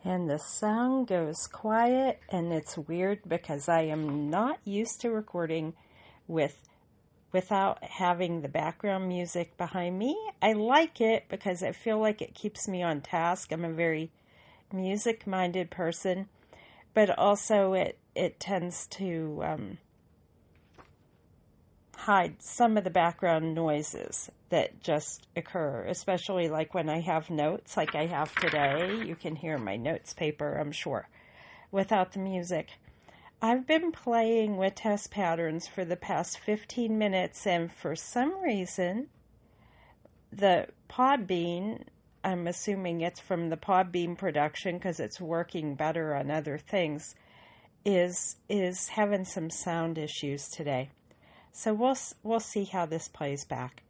And the sound goes quiet, and it's weird because I am not used to recording without having the background music behind me. I like it because I feel like it keeps me on task. I'm a very music-minded person, but also it tends to hide some of the background noises that just occur, especially like when I have notes like I have today. You can hear my notes paper, I'm sure, without the music. I've been playing with test patterns for the past 15 minutes, and for some reason, the Podbean, I'm assuming it's from the Podbean production because it's working better on other things, is having some sound issues today. So we'll see how this plays back.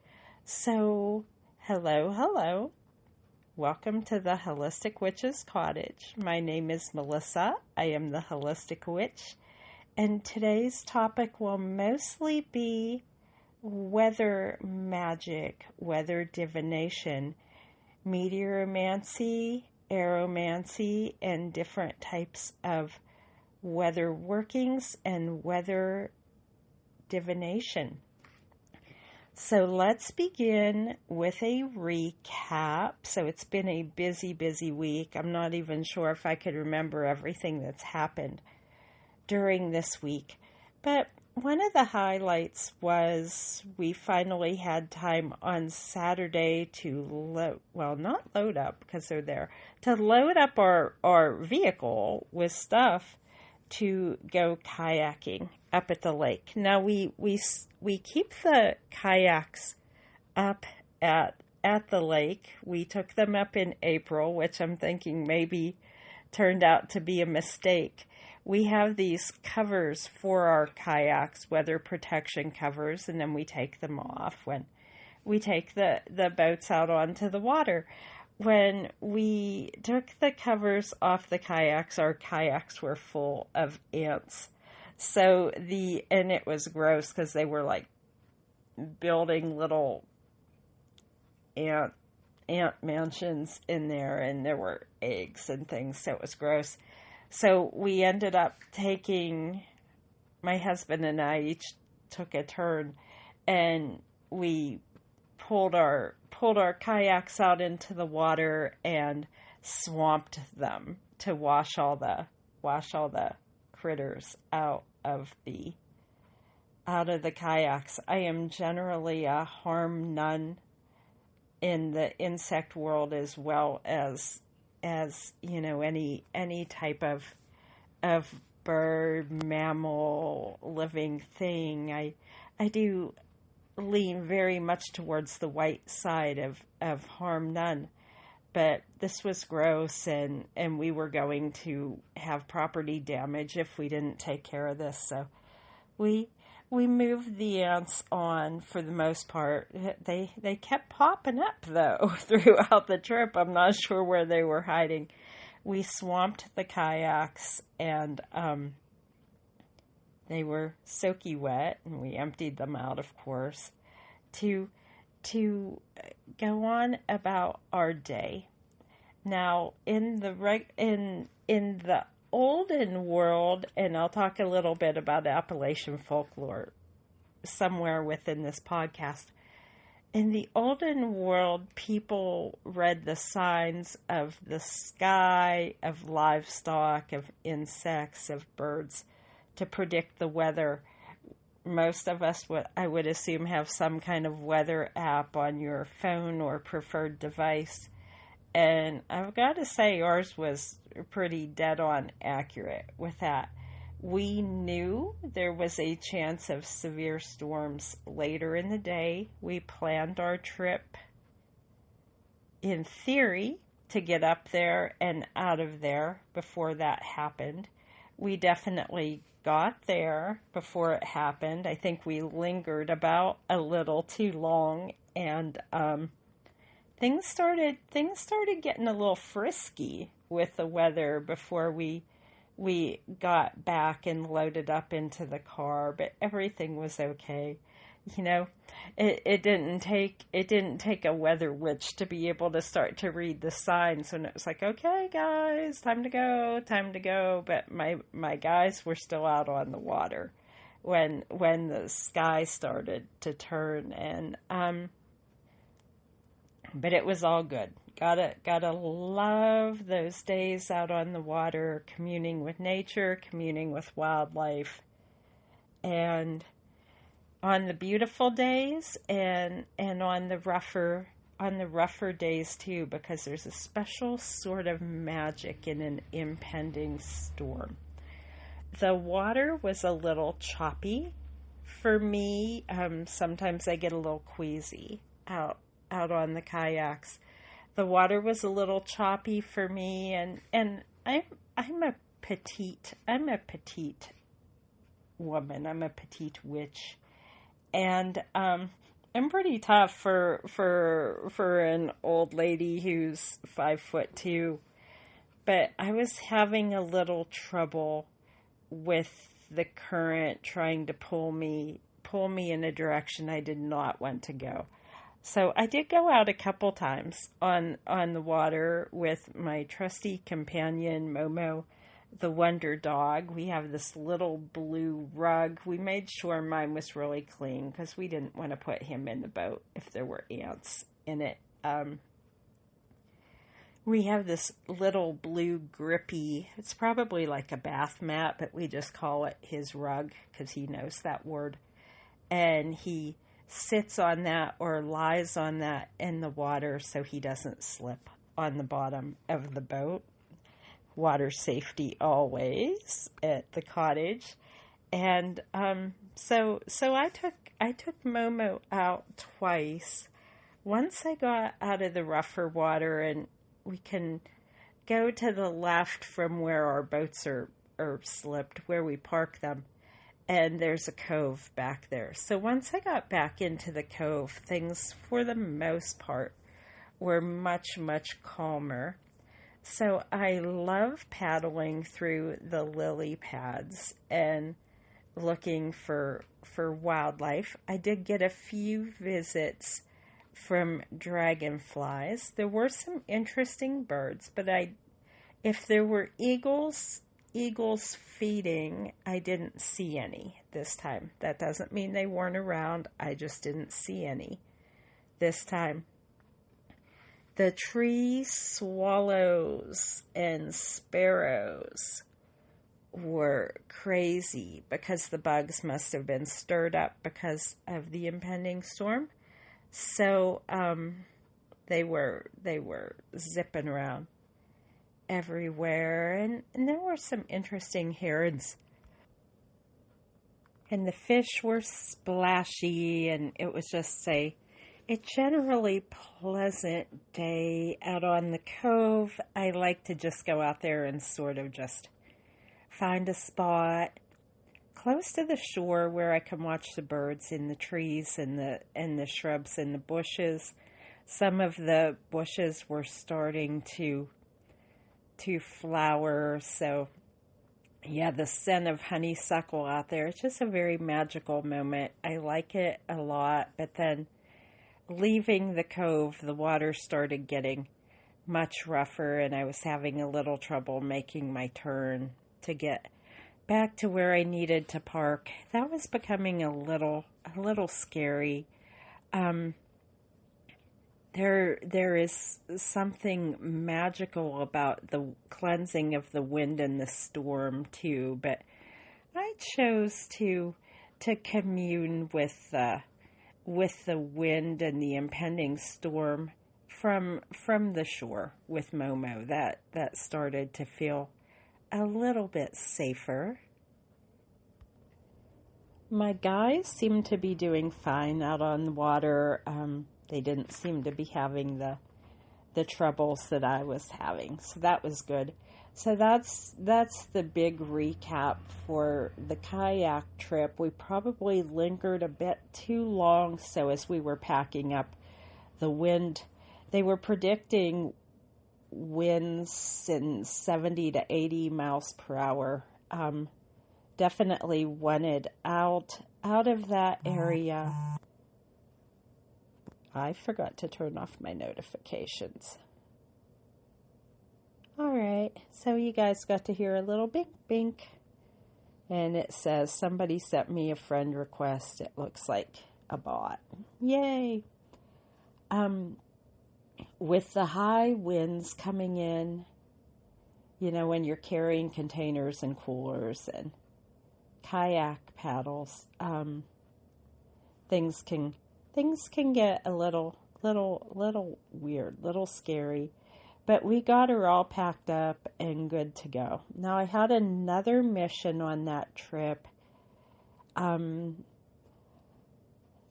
So, hello. Welcome to the Holistic Witch's Cottage. My name is Melissa. I am the Holistic Witch. And today's topic will mostly be weather magic, weather divination, meteoromancy, aeromancy, and different types of weather workings and weather divination. So let's begin with a recap. So it's been a busy week. I'm not even sure if I could remember everything that's happened during this week. But one of the highlights was we finally had time on Saturday to not load up because they're there, to load up our vehicle with stuff to go kayaking up at the lake. Now we keep the kayaks up at the lake. We took them up in April, which I'm thinking maybe turned out to be a mistake. We have these covers for our kayaks, weather protection covers, and then we take them off when we take the boats out onto the water. When we took the covers off the kayaks, our kayaks were full of ants. And it was gross because they were like building little ant mansions in there, and there were eggs and things, so it was gross. So we ended up my husband and I each took a turn, and we pulled our kayaks out into the water and swamped them to wash all the critters out of the kayaks. I am generally a harm none in the insect world, as well as any type of bird, mammal, living thing. I do lean very much towards the white side of harm none. But this was gross, and we were going to have property damage if we didn't take care of this. So we moved the ants on for the most part. They kept popping up, though, throughout the trip. I'm not sure where they were hiding. We swamped the kayaks, and they were soaky wet, and we emptied them out, of course, to go on about our day. Now, in the olden world, and I'll talk a little bit about Appalachian folklore somewhere within this podcast. In the olden world, people read the signs of the sky, of livestock, of insects, of birds to predict the weather. Most of us, I would assume, have some kind of weather app on your phone or preferred device. And I've got to say, ours was pretty dead on accurate with that. We knew there was a chance of severe storms later in the day. We planned our trip, in theory, to get up there and out of there before that happened. We definitely got there before it happened. I think we lingered about a little too long, and things started getting a little frisky with the weather before we got back and loaded up into the car, but everything was okay. You know, it didn't take a weather witch to be able to start to read the signs when it was like, okay, guys, time to go, time to go. But my guys were still out on the water when the sky started to turn, and but it was all good. Gotta love those days out on the water, communing with nature, communing with wildlife, and on the beautiful days and on the rougher days too, because there's a special sort of magic in an impending storm. The water was a little choppy for me. Sometimes I get a little queasy out on the kayaks. The water was a little choppy for me, and I'm a petite woman. I'm a petite witch. And I'm pretty tough for an old lady who's 5'2", but I was having a little trouble with the current trying to pull me in a direction I did not want to go. So I did go out a couple times on the water with my trusty companion Momo, the wonder dog. We have this little blue rug. We made sure mine was really clean because we didn't want to put him in the boat if there were ants in it. We have this little blue grippy, it's probably like a bath mat, but we just call it his rug because he knows that word. And he sits on that or lies on that in the water so he doesn't slip on the bottom of the boat. Water safety always at the cottage. And so I took Momo out twice. Once I got out of the rougher water, and we can go to the left from where our boats are slipped, where we park them, and there's a cove back there. So once I got back into the cove, things for the most part were much, much calmer. So I love paddling through the lily pads and looking for wildlife. I did get a few visits from dragonflies. There were some interesting birds, but if there were eagles feeding, I didn't see any this time. That doesn't mean they weren't around. I just didn't see any this time. The tree swallows and sparrows were crazy because the bugs must have been stirred up because of the impending storm. So they were zipping around everywhere, and there were some interesting herons. And the fish were splashy, and it was just a generally pleasant day out on the cove. I like to just go out there and sort of just find a spot close to the shore where I can watch the birds in the trees and the shrubs and the bushes. Some of the bushes were starting to flower, so yeah, the scent of honeysuckle out there, it's just a very magical moment. I like it a lot, but then leaving the cove, the water started getting much rougher, and I was having a little trouble making my turn to get back to where I needed to park. That was becoming a little scary. There is something magical about the cleansing of the wind and the storm too, but I chose to commune with the wind and the impending storm from the shore with Momo. That started to feel a little bit safer. My guys seemed to be doing fine out on the water. They didn't seem to be having the troubles that I was having, so that was good. So that's the big recap for the kayak trip. We probably lingered a bit too long, so as we were packing up, the wind, they were predicting winds in 70 to 80 miles per hour definitely wanted out of that area. I forgot to turn off my notifications. All right, so you guys got to hear a little bink bink. And it says, somebody sent me a friend request. It looks like a bot. Yay! With the high winds coming in, you know, when you're carrying containers and coolers and kayak paddles, things can get a little weird, little scary. But we got her all packed up and good to go. Now, I had another mission on that trip.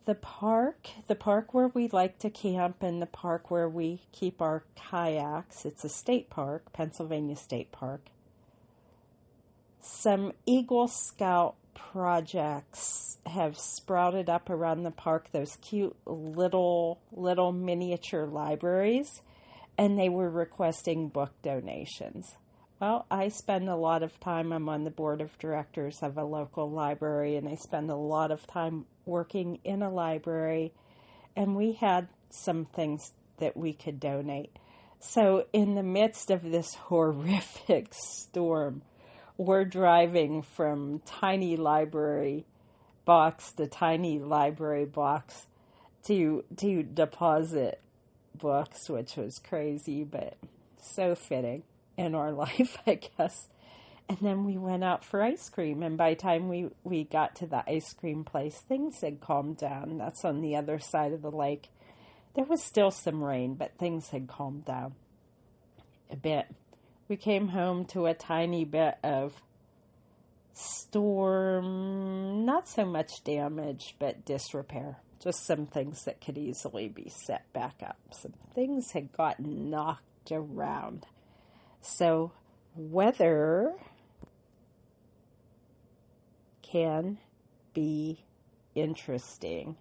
The park where we like to camp and the park where we keep our kayaks, it's a state park, Pennsylvania State Park. Some Eagle Scout projects have sprouted up around the park, those cute little miniature libraries. And they were requesting book donations. Well, I spend a lot of time, I'm on the board of directors of a local library, and I spend a lot of time working in a library, and we had some things that we could donate. So in the midst of this horrific storm, we're driving from tiny library box to tiny library box to deposit books, which was crazy, but so fitting in our life, I guess. And then we went out for ice cream, and by the time we got to the ice cream place, things had calmed down. That's on the other side of the lake. There was still some rain, but things had calmed down a bit. We came home to a tiny bit of storm, not so much damage, but disrepair. Just some things that could easily be set back up. Some things had gotten knocked around. So weather can be interesting.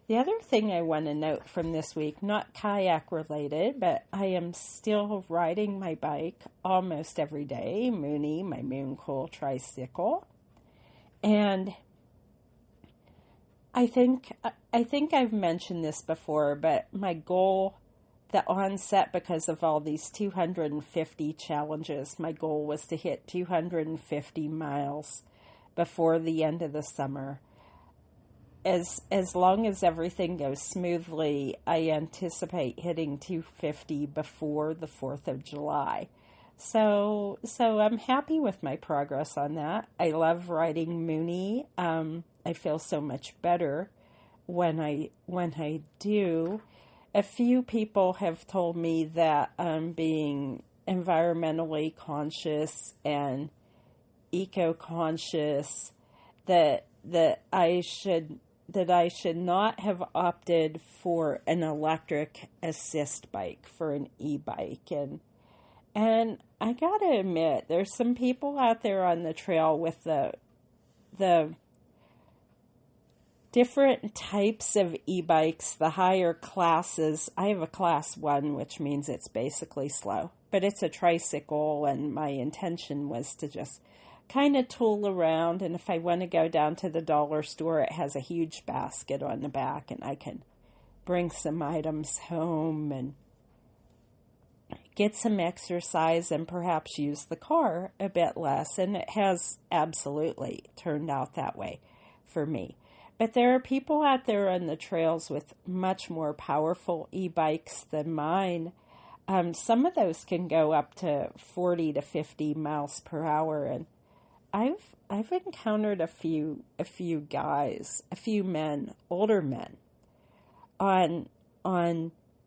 The other thing I want to note from this week, not kayak related, but I am still riding my bike almost every day, Mooney, my Moon Cool tricycle. And I think I've mentioned this before, but my goal, the onset, because of all these 250 challenges, my goal was to hit 250 miles before the end of the summer. As long as everything goes smoothly, I anticipate hitting 250 before the 4th of July. So I'm happy with my progress on that. I love riding Mooney. I feel so much better when I do. A few people have told me that being environmentally conscious and eco-conscious, that I should not have opted for an electric assist bike, for an e-bike, and I gotta admit, there's some people out there on the trail with the different types of e-bikes, the higher classes. I have a class 1, which means it's basically slow, but it's a tricycle, and my intention was to just kind of tool around, and if I want to go down to the dollar store, it has a huge basket on the back, and I can bring some items home and get some exercise and perhaps use the car a bit less, and it has absolutely turned out that way for me. But there are people out there on the trails with much more powerful e-bikes than mine. Some of those can go up to 40 to 50 miles per hour, and I've encountered a few guys, a few men, older men, on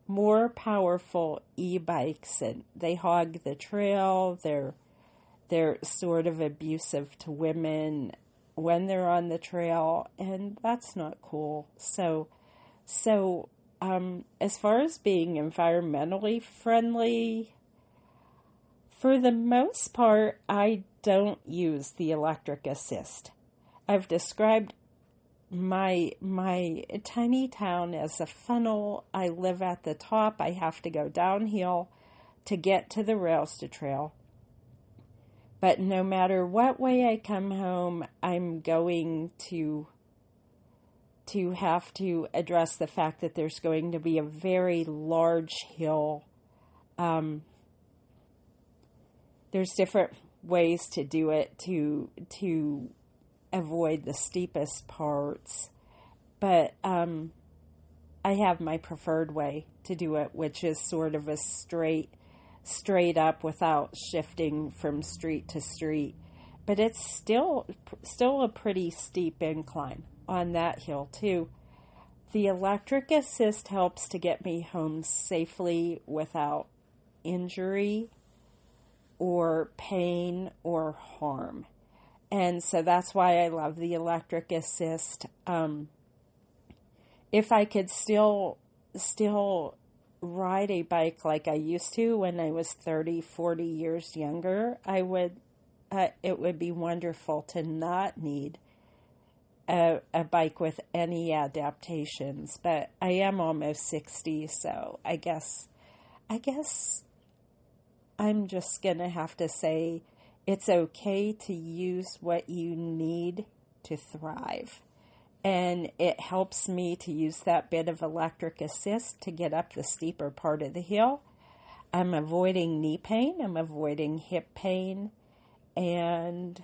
more powerful e-bikes, and they hog the trail. They're sort of abusive to women when they're on the trail, and that's not cool. So as far as being environmentally friendly, for the most part, I don't use the electric assist. I've described my tiny town as a funnel. I live at the top. I have to go downhill to get to the rails to trail. But no matter what way I come home, I'm going to have to address the fact that there's going to be a very large hill. There's different ways to do it to avoid the steepest parts, but I have my preferred way to do it, which is sort of a straight up without shifting from street to street. But it's still a pretty steep incline on that hill too. The electric assist helps to get me home safely without injury or pain or harm. And so that's why I love the electric assist. If I could still ride a bike like I used to when I was 30, 40 years younger, I would. It would be wonderful to not need a bike with any adaptations. But I am almost 60, so I guess I'm just gonna have to say it's okay to use what you need to thrive. And it helps me to use that bit of electric assist to get up the steeper part of the hill. I'm avoiding knee pain. I'm avoiding hip pain. And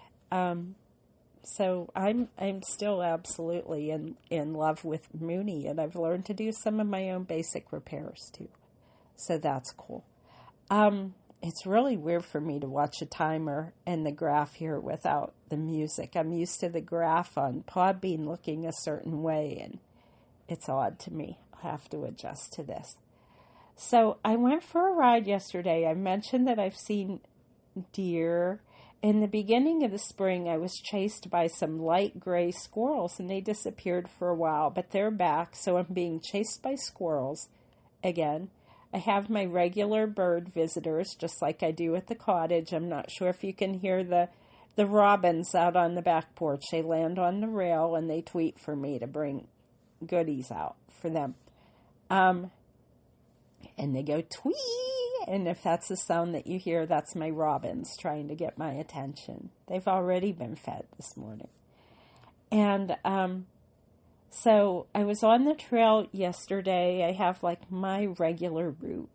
so I'm still absolutely in love with Mooney. And I've learned to do some of my own basic repairs too. So that's cool. It's really weird for me to watch a timer and the graph here without the music. I'm used to the graph on Podbean looking a certain way, and it's odd to me. I'll have to adjust to this. So I went for a ride yesterday. I mentioned that I've seen deer. In the beginning of the spring, I was chased by some light gray squirrels, and they disappeared for a while, but they're back, so I'm being chased by squirrels again. I have my regular bird visitors, just like I do at the cottage. I'm not sure if you can hear the robins out on the back porch. They land on the rail and they tweet for me to bring goodies out for them. And they go tweet, and if that's the sound that you hear, that's my robins trying to get my attention. They've already been fed this morning. And so I was on the trail yesterday. I have like my regular route,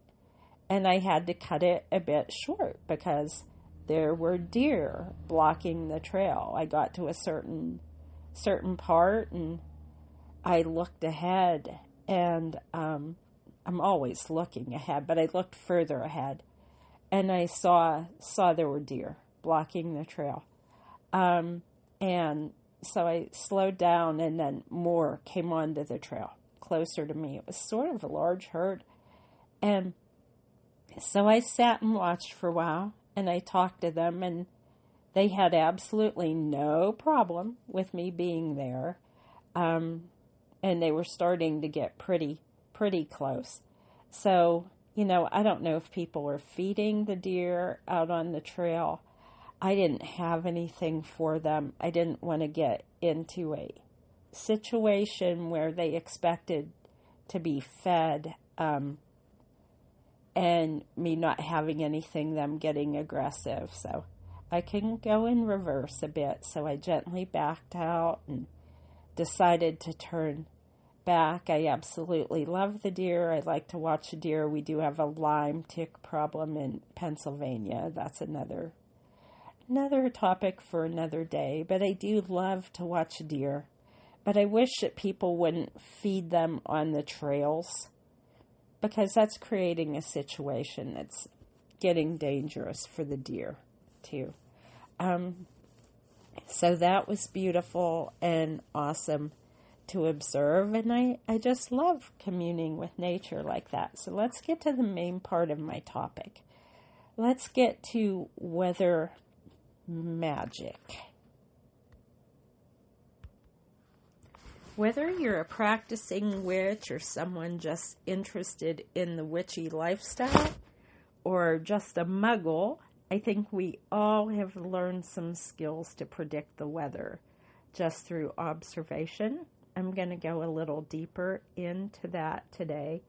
and I had to cut it a bit short because there were deer blocking the trail. I got to a certain part, and I looked ahead, and I'm always looking ahead, but I looked further ahead, and I saw there were deer blocking the trail, and so I slowed down, and then more came onto the trail, closer to me. It was sort of a large herd. And so I sat and watched for a while, and I talked to them, and they had absolutely no problem with me being there. And they were starting to get pretty close. So, I don't know if people were feeding the deer out on the trail. I didn't have anything for them. I didn't want to get into a situation where they expected to be fed, and me not having anything, them getting aggressive. So I can go in reverse a bit. So I gently backed out and decided to turn back. I absolutely love the deer. I like to watch a deer. We do have a Lyme tick problem in Pennsylvania. That's another topic for another day, but I do love to watch deer. But I wish that people wouldn't feed them on the trails, because that's creating a situation that's getting dangerous for the deer too. So that was beautiful and awesome to observe, and I just love communing with nature like that. So let's get to the main part of my topic. Let's get to weather magic. Whether you're a practicing witch or someone just interested in the witchy lifestyle or just a muggle, I think we all have learned some skills to predict the weather just through observation. I'm going to go a little deeper into that today.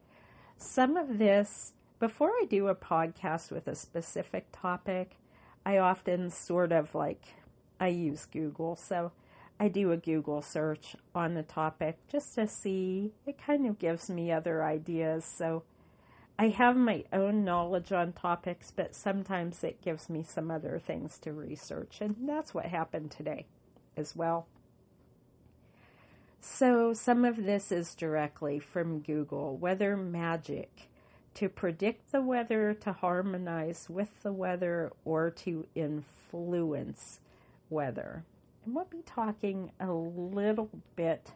Some of this, before I do a podcast with a specific topic, I often I use Google, so I do a Google search on the topic just to see. It kind of gives me other ideas. So I have my own knowledge on topics, but sometimes it gives me some other things to research. And that's what happened today as well. So some of this is directly from Google. Weather magic. To predict the weather, to harmonize with the weather, or to influence weather. And we'll be talking a little bit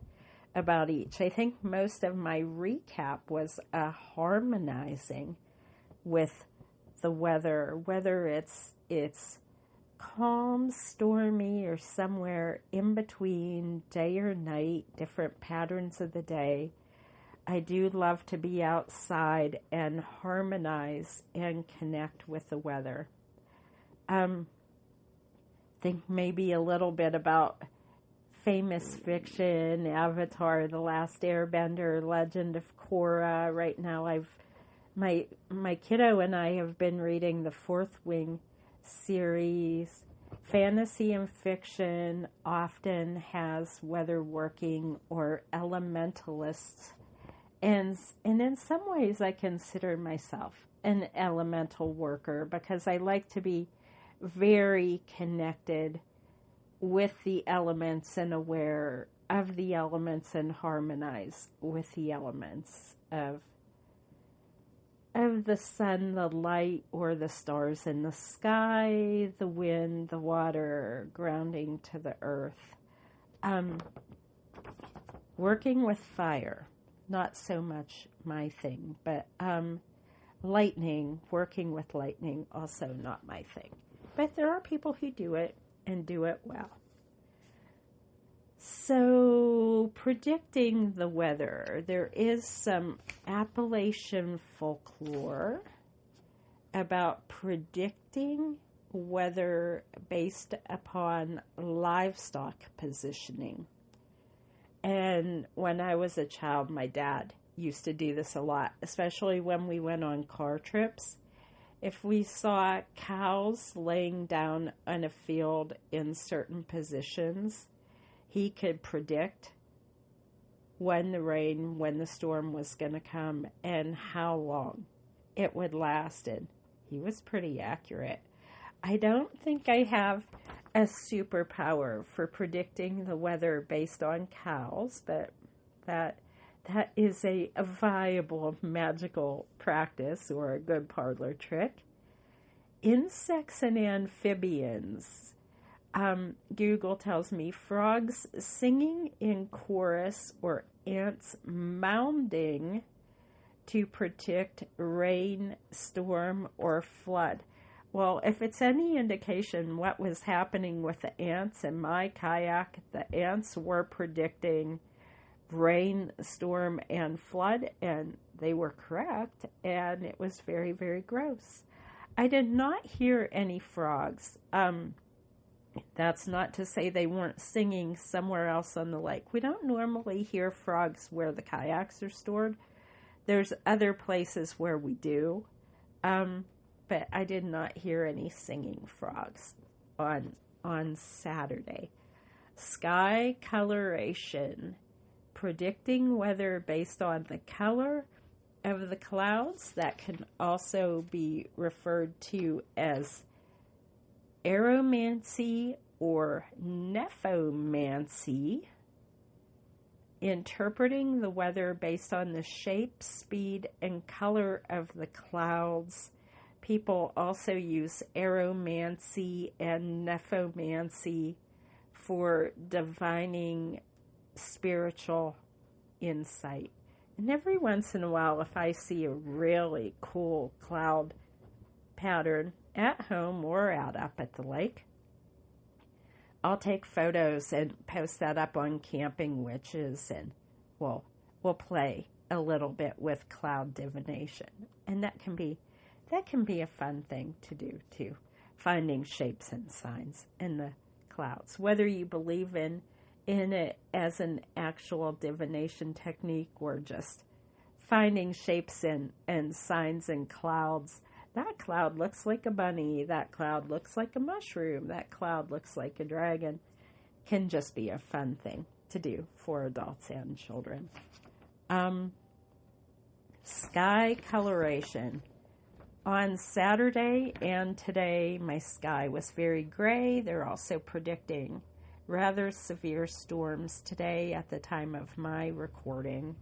about each. I think most of my recap was harmonizing with the weather, whether it's calm, stormy, or somewhere in between, day or night, different patterns of the day. I do love to be outside and harmonize and connect with the weather. Think maybe a little bit about famous fiction, Avatar, The Last Airbender, Legend of Korra. Right now my kiddo and I have been reading the Fourth Wing series. Fantasy and fiction often has weather working or elementalists. And in some ways, I consider myself an elemental worker because I like to be very connected with the elements and aware of the elements and harmonize with the elements of the sun, the light, or the stars in the sky, the wind, the water, grounding to the earth. Working with fire. Not so much my thing, but lightning, working with lightning, also not my thing. But there are people who do it and do it well. So, predicting the weather. There is some Appalachian folklore about predicting weather based upon livestock positioning. And when I was a child, my dad used to do this a lot, especially when we went on car trips. If we saw cows laying down on a field in certain positions, he could predict when the storm was going to come and how long it would last. And he was pretty accurate. I don't think I have a superpower for predicting the weather based on cows, but that is a viable magical practice or a good parlor trick. Insects and amphibians. Google tells me frogs singing in chorus or ants mounding to predict rain, storm, or flood. Well, if it's any indication what was happening with the ants in my kayak, the ants were predicting rain, storm, and flood, and they were correct, and it was very, very gross. I did not hear any frogs. That's not to say they weren't singing somewhere else on the lake. We don't normally hear frogs where the kayaks are stored. There's other places where we do. But I did not hear any singing frogs on Saturday. Sky coloration, predicting weather based on the color of the clouds. That can also be referred to as aeromancy or nephomancy. Interpreting the weather based on the shape, speed, and color of the clouds. People also use aeromancy and nephomancy for divining spiritual insight. And every once in a while, if I see a really cool cloud pattern at home or out up at the lake, I'll take photos and post that up on Camping Witches, and we'll play a little bit with cloud divination. And that can be a fun thing to do too, finding shapes and signs in the clouds. Whether you believe in it as an actual divination technique or just finding shapes and signs in clouds, that cloud looks like a bunny, that cloud looks like a mushroom, that cloud looks like a dragon, can just be a fun thing to do for adults and children. Sky coloration. On Saturday and today, my sky was very gray. They're also predicting rather severe storms today at the time of my recording,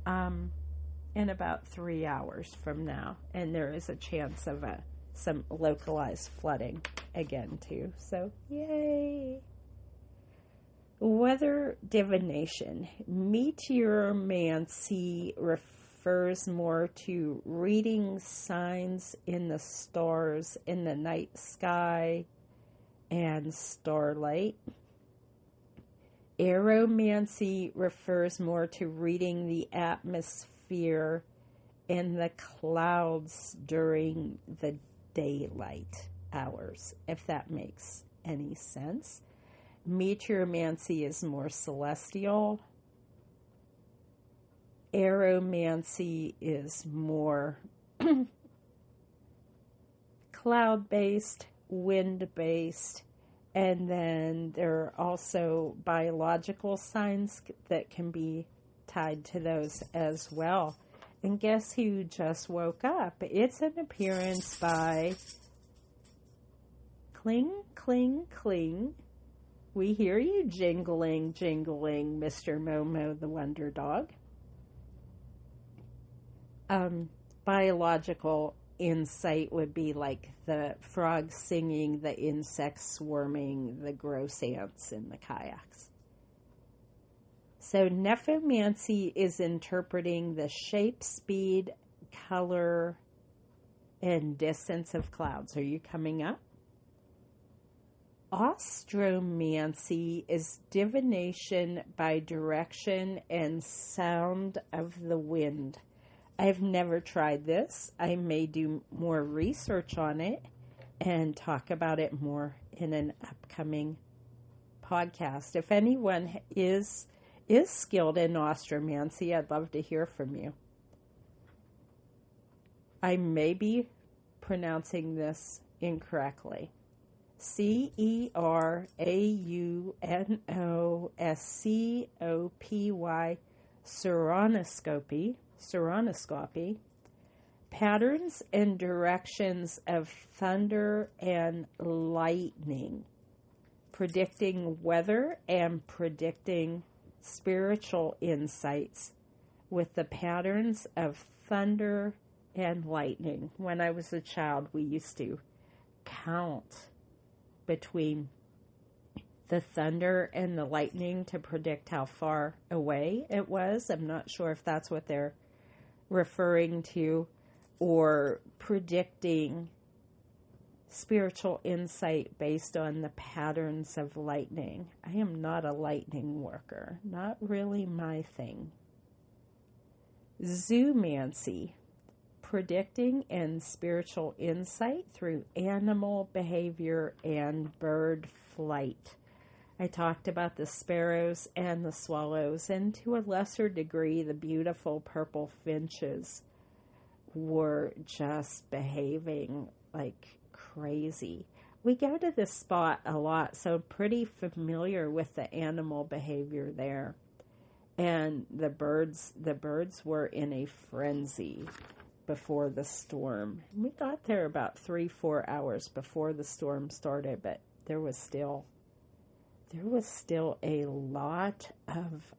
in about 3 hours from now. And there is a chance of some localized flooding again, too. So, yay! Weather divination. Meteoromancy refers more to reading signs in the stars in the night sky and starlight. Aeromancy refers more to reading the atmosphere and the clouds during the daylight hours, if that makes any sense. Meteoromancy is more celestial. Aeromancy is more cloud-based, wind-based, and then there are also biological signs that can be tied to those as well. And guess who just woke up? It's an appearance by Cling, Cling, Cling. We hear you jingling, jingling, Mr. Momo the Wonder Dog. Biological insight would be like the frogs singing, the insects swarming, the gross ants in the kayaks. So Nephomancy is interpreting the shape, speed, color, and distance of clouds. Are you coming up? Astromancy is divination by direction and sound of the wind. I've never tried this. I may do more research on it and talk about it more in an upcoming podcast. If anyone is skilled in astromancy, I'd love to hear from you. I may be pronouncing this incorrectly. Ceraunoscopy, Seranoscopy, patterns and directions of thunder and lightning, predicting weather and predicting spiritual insights with the patterns of thunder and lightning. When I was a child, we used to count between the thunder and the lightning to predict how far away it was. I'm not sure if that's what they're referring to, or predicting spiritual insight based on the patterns of lightning. I am not a lightning worker. Not really my thing. Zoomancy, predicting and spiritual insight through animal behavior and bird flight. I talked about the sparrows and the swallows, and to a lesser degree, the beautiful purple finches were just behaving like crazy. We go to this spot a lot, so pretty familiar with the animal behavior there. And the birds were in a frenzy before the storm. We got there about 3-4 hours before the storm started, but there was still a lot of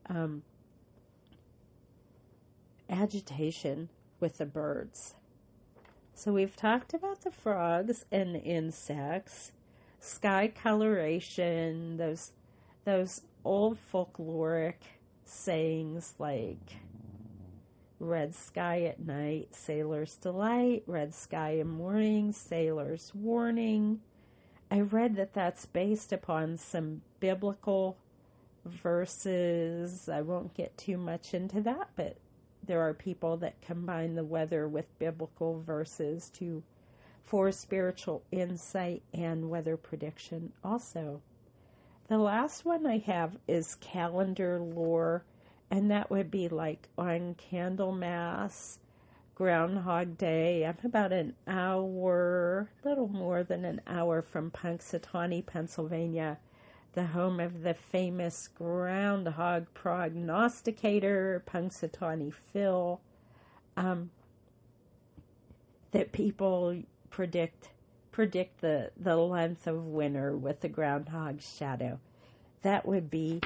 agitation with the birds. So we've talked about the frogs and the insects, sky coloration, those old folkloric sayings like red sky at night, sailor's delight, red sky in morning, sailor's warning. I read that that's based upon some biblical verses. I won't get too much into that, but there are people that combine the weather with biblical verses for spiritual insight and weather prediction also. The last one I have is calendar lore, and that would be like on Candlemas, Groundhog Day. I'm about an hour, a little more than an hour from Punxsutawney, Pennsylvania, the home of the famous groundhog prognosticator, Punxsutawney Phil, that people predict the length of winter with the groundhog shadow. That would be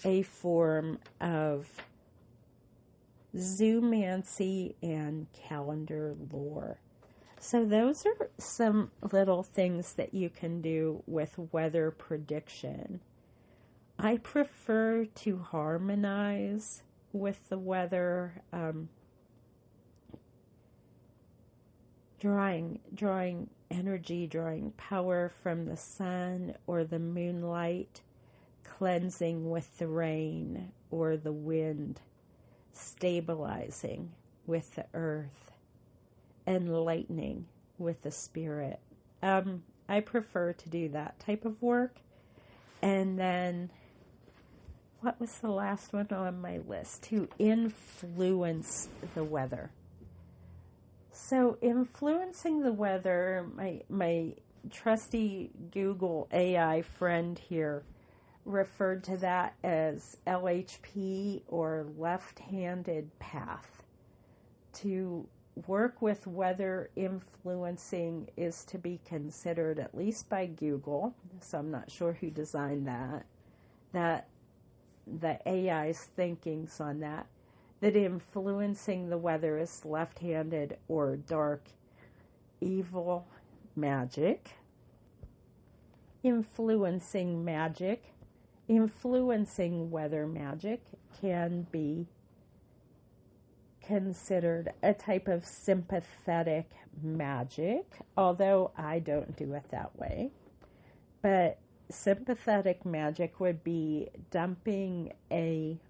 a form of zoomancy and calendar lore. So those are some little things that you can do with weather prediction. I prefer to harmonize with the weather, drawing energy, drawing power from the sun or the moonlight, cleansing with the rain or the wind, stabilizing with the earth, enlightening with the spirit. I prefer to do that type of work. And then, what was the last one on my list? To influence the weather. So influencing the weather, my trusty Google AI friend here referred to that as LHP, or left-handed path. To work with weather influencing is to be considered, at least by Google, so I'm not sure who designed that the AI's thinkings on that influencing the weather is left-handed or dark, evil magic. Influencing weather magic can be considered a type of sympathetic magic, although I don't do it that way. But sympathetic magic would be dumping a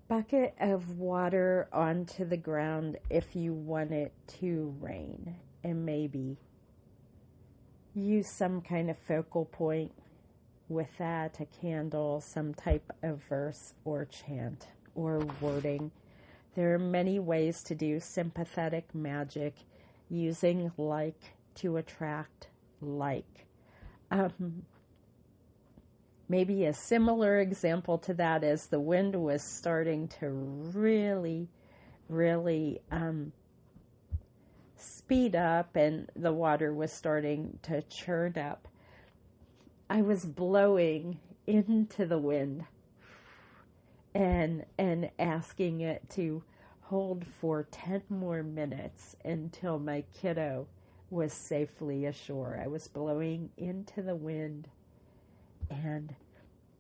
bucket of water onto the ground if you want it to rain, and maybe use some kind of focal point with that, a candle, some type of verse or chant or wording. There are many ways to do sympathetic magic using like to attract like. Maybe a similar example to that is the wind was starting to really speed up and the water was starting to churn up. I was blowing into the wind and asking it to hold for 10 more minutes until my kiddo was safely ashore. I was blowing into the wind and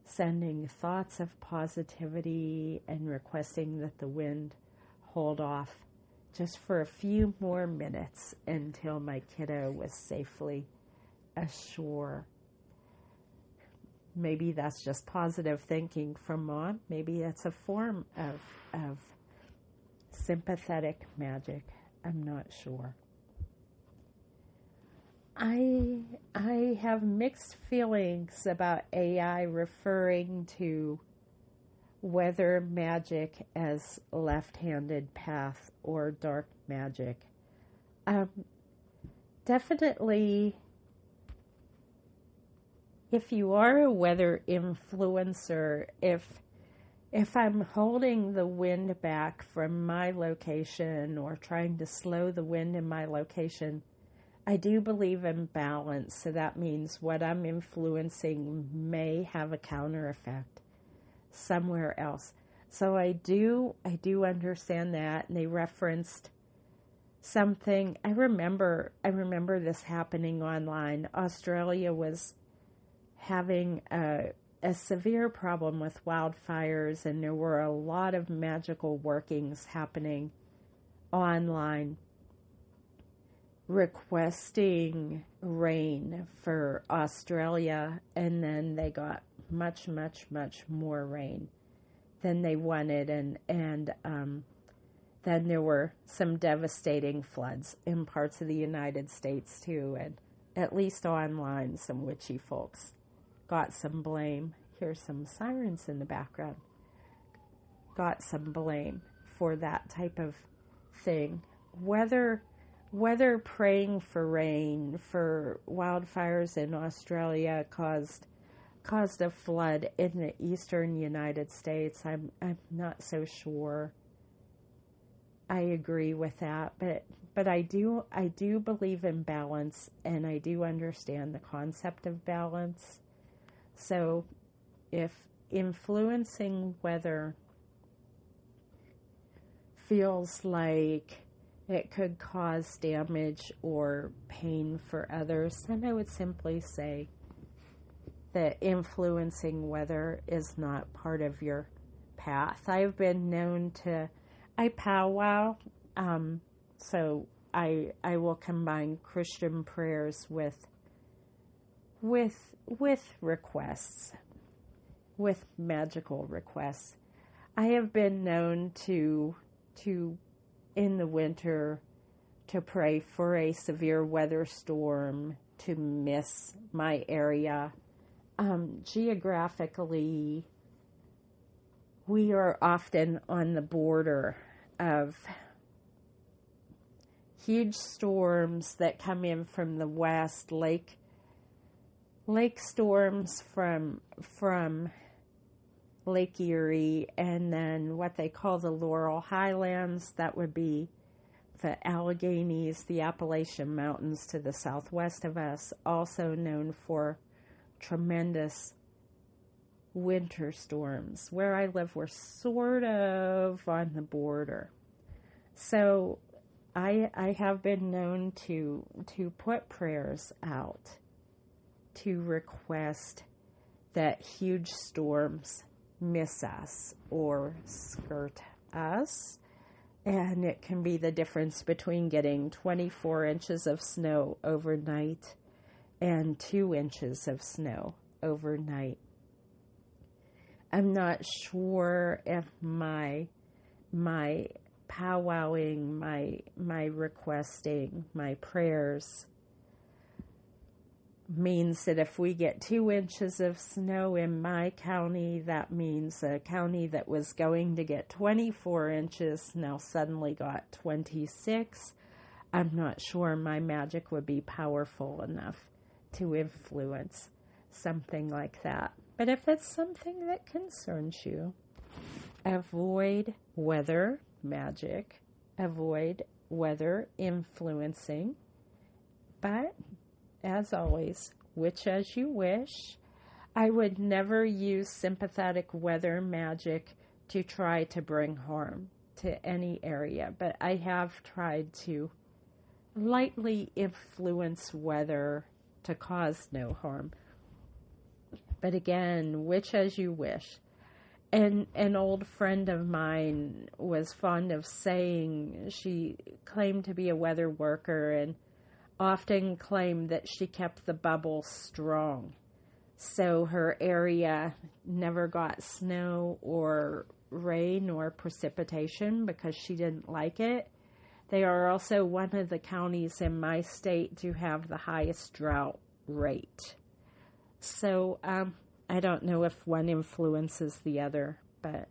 sending thoughts of positivity and requesting that the wind hold off just for a few more minutes until my kiddo was safely ashore. Maybe that's just positive thinking from Mom. Maybe it's a form of sympathetic magic. I'm not sure. I have mixed feelings about AI referring to weather magic as left-handed path or dark magic. Definitely, if you are a weather influencer, if I'm holding the wind back from my location or trying to slow the wind in my location, I do believe in balance, so that means what I'm influencing may have a counter effect somewhere else. So I do understand that, and they referenced something. I remember this happening online. Australia was having a severe problem with wildfires, and there were a lot of magical workings happening online requesting rain for Australia, and then they got much more rain than they wanted, and then there were some devastating floods in parts of the United States too, and at least online some witchy folks got some blame. Here's some sirens in the background. Got some blame for that type of thing. Whether praying for rain for wildfires in Australia caused a flood in the eastern United States, I'm not so sure I agree with that, but I do believe in balance, and I do understand the concept of balance. So if influencing weather feels like it could cause damage or pain for others, then I would simply say that influencing weather is not part of your path. I've been known to, I powwow, so I will combine Christian prayers with requests, with magical requests. I have been known to in the winter to pray for a severe weather storm to miss my area. Geographically, we are often on the border of huge storms that come in from the west, lake storms from Lake Erie, and then what they call the Laurel Highlands. That would be the Alleghenies, the Appalachian Mountains to the southwest of us, also known for tremendous winter storms. Where I live, we're sort of on the border. So I have been known to put prayers out to request that huge storms miss us or skirt us. And it can be the difference between getting 24 inches of snow overnight and 2 inches of snow overnight. I'm not sure if my powwowing, my requesting, my prayers means that if we get 2 inches of snow in my county, that means a county that was going to get 24 inches now suddenly got 26. I'm not sure my magic would be powerful enough to influence something like that. But if it's something that concerns you, avoid weather magic, avoid weather influencing, but as always, which as you wish. I would never use sympathetic weather magic to try to bring harm to any area, but I have tried to lightly influence weather to cause no harm. But again, which as you wish. And an old friend of mine was fond of saying, she claimed to be a weather worker and often claimed that she kept the bubble strong. So her area never got snow or rain or precipitation because she didn't like it. They are also one of the counties in my state to have the highest drought rate. So I don't know if one influences the other, but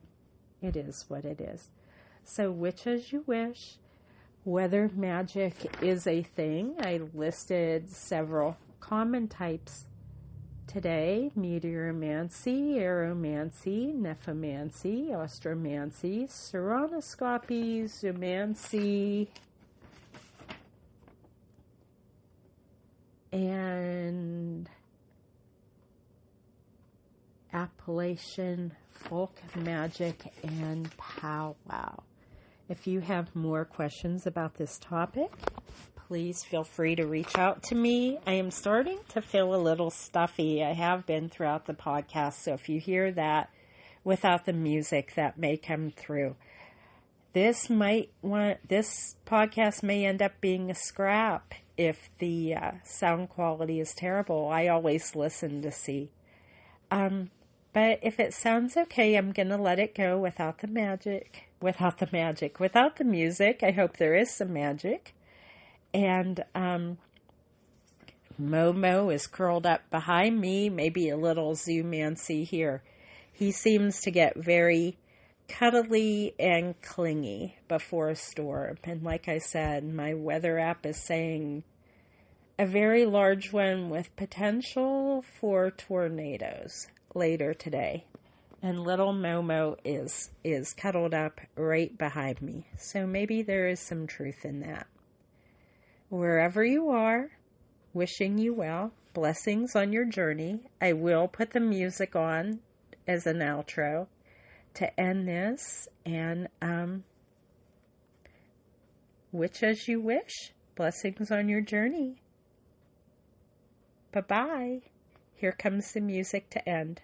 it is what it is. So which as you wish. Weather magic is a thing. I listed several common types today: meteoromancy, aeromancy, nephomancy, astromancy, seronoscopy, zoomancy, and Appalachian folk magic and powwow. If you have more questions about this topic, please feel free to reach out to me. I am starting to feel a little stuffy. I have been throughout the podcast, so if you hear that without the music, that may come through. This podcast may end up being a scrap if the sound quality is terrible. I always listen to see. But if it sounds okay, I'm going to let it go without the magic. Without the music. I hope there is some magic. And Momo is curled up behind me, maybe a little zoomancy here. He seems to get very cuddly and clingy before a storm. And like I said, my weather app is saying a very large one with potential for tornadoes later today. And little Momo is cuddled up right behind me. So maybe there is some truth in that. Wherever you are, wishing you well. Blessings on your journey. I will put the music on as an outro to end this, and which as you wish. Blessings on your journey. Bye-bye. Here comes the music to end.